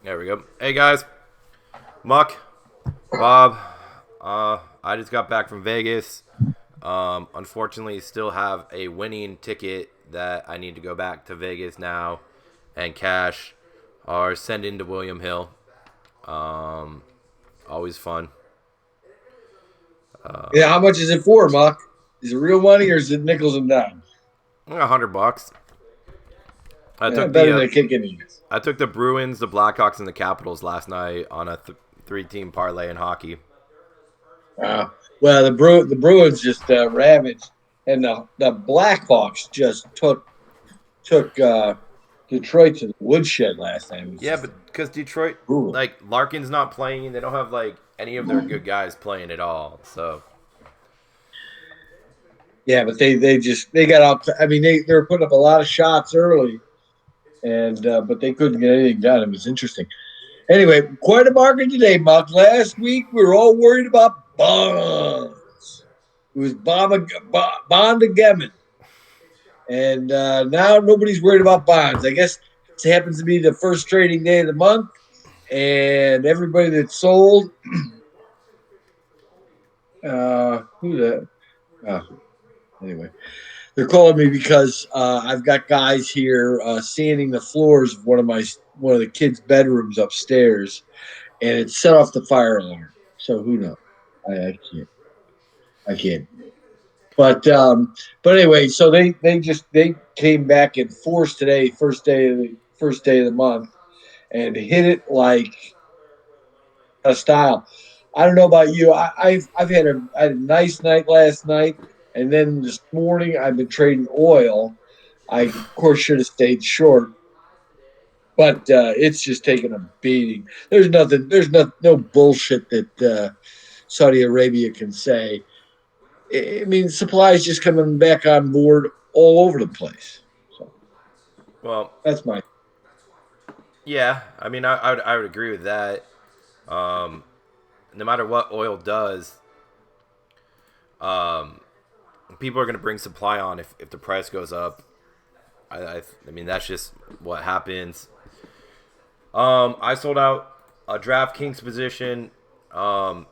There we go. Hey guys, Muck, Bob. I just got back from Vegas. Unfortunately, still have a winning ticket that I need to go back to Vegas now and cash or send into William Hill. Um, Always fun. Yeah, how much is it for, Muck? Is it real money or is it nickels and dimes? $100. I Yeah, took the better than a kick in the ass. I took the Bruins, the Blackhawks, and the Capitals last night on a three-team parlay in hockey. Uh, well, the Bruins just ravaged, and the Blackhawks just took Detroit to the woodshed last time. It was Yeah, just but because Detroit, brutal. like Larkin's not playing, they don't have like any of their good guys playing at all. So Yeah, but they got out. I mean, they were putting up a lot of shots early, and but they couldn't get anything done. It was interesting. Anyway, quite a market today, Muck. Last week we were all worried about bonds. It was bond again. And now nobody's worried about bonds. I guess it happens to be the first trading day of the month, and everybody that sold, who that? Uh, anyway, they're calling me because I've got guys here sanding the floors of one of the kids' bedrooms upstairs, and it set off the fire alarm. So who knows? I can't. I can't. But anyway, so they came back in force today, first day of the month, and hit it like a style. I don't know about you. I had a nice night last night, and then this morning I've been trading oil. I of course should have stayed short, but it's just taken a beating. There's nothing. There's no bullshit that Saudi Arabia can say. I mean, supplies just coming back on board all over the place. So well, that's my yeah, I mean I would agree with that. Um, no matter what oil does, um, people are going to bring supply on if the price goes up. I mean that's just what happens. I sold out a DraftKings position.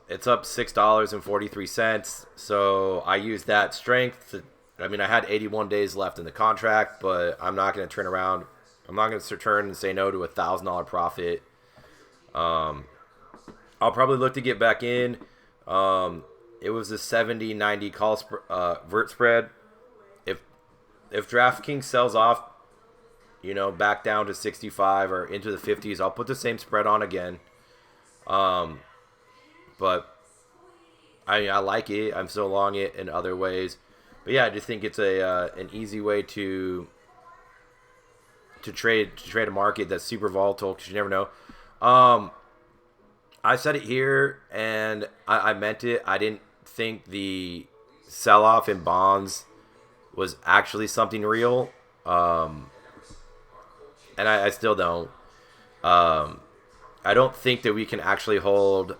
It's up $6.43. So I used that strength. I mean, I had 81 days left in the contract, but I'm not going to turn around. I'm not going to turn and say no to $1,000 profit. Um, I'll probably look to get back in. It was a 70-90 vert spread. If if DraftKings sells off, back down to 65 or into the 50s, I'll put the same spread on again. Um, but I like it. I'm still long it in other ways. But yeah, I just think it's a an easy way to trade a market that's super volatile because you never know. Um, I said it here and I meant it. I didn't think the sell off in bonds was actually something real. Um, and I still don't. Um, I don't think that we can actually hold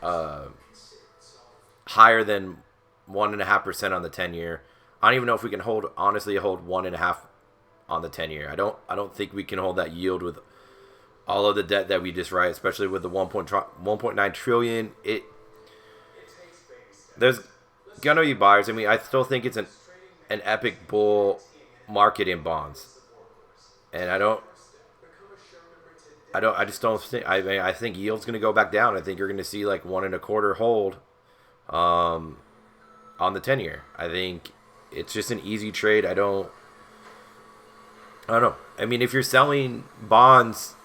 uh, higher than 1.5% on the 10 year. I don't even know if we can hold 1.5 on the 10 year. I don't think we can hold that yield with all of the debt that we just write, especially with the 1.9 trillion. There's gonna be buyers. I mean, I still think it's an epic bull market in bonds, and I just don't think. I mean, I think yield's gonna go back down. I think you're gonna see like 1.25 hold, um, on the 10 year. I think it's just an easy trade. I don't know. I mean, if you're selling bonds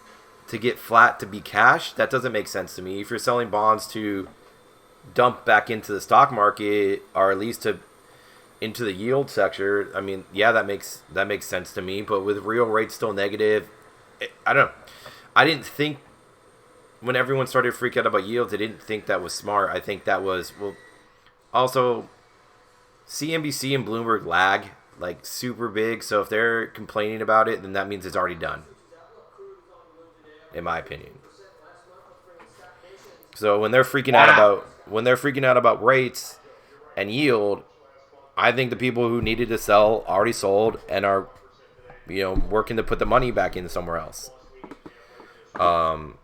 to get flat to be cash, that doesn't make sense to me. If you're selling bonds to dump back into the stock market or at least to into the yield sector, I mean, yeah, that makes sense to me. But with real rates still negative, I don't know. I didn't think when everyone started to freak out about yields, I didn't think that was smart. I think that was well. Also, CNBC and Bloomberg lag like super big. So if they're complaining about it, then that means it's already done, in my opinion. So wow. when they're freaking out about rates and yield, I think the people who needed to sell already sold and are working to put the money back in somewhere else. Um,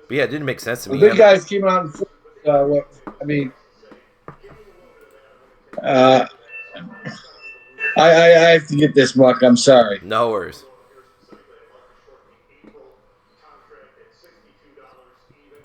but yeah, it didn't make sense to The me. big guys came out in force. What I mean, uh, I have to get this, Muck. I'm sorry. No worries.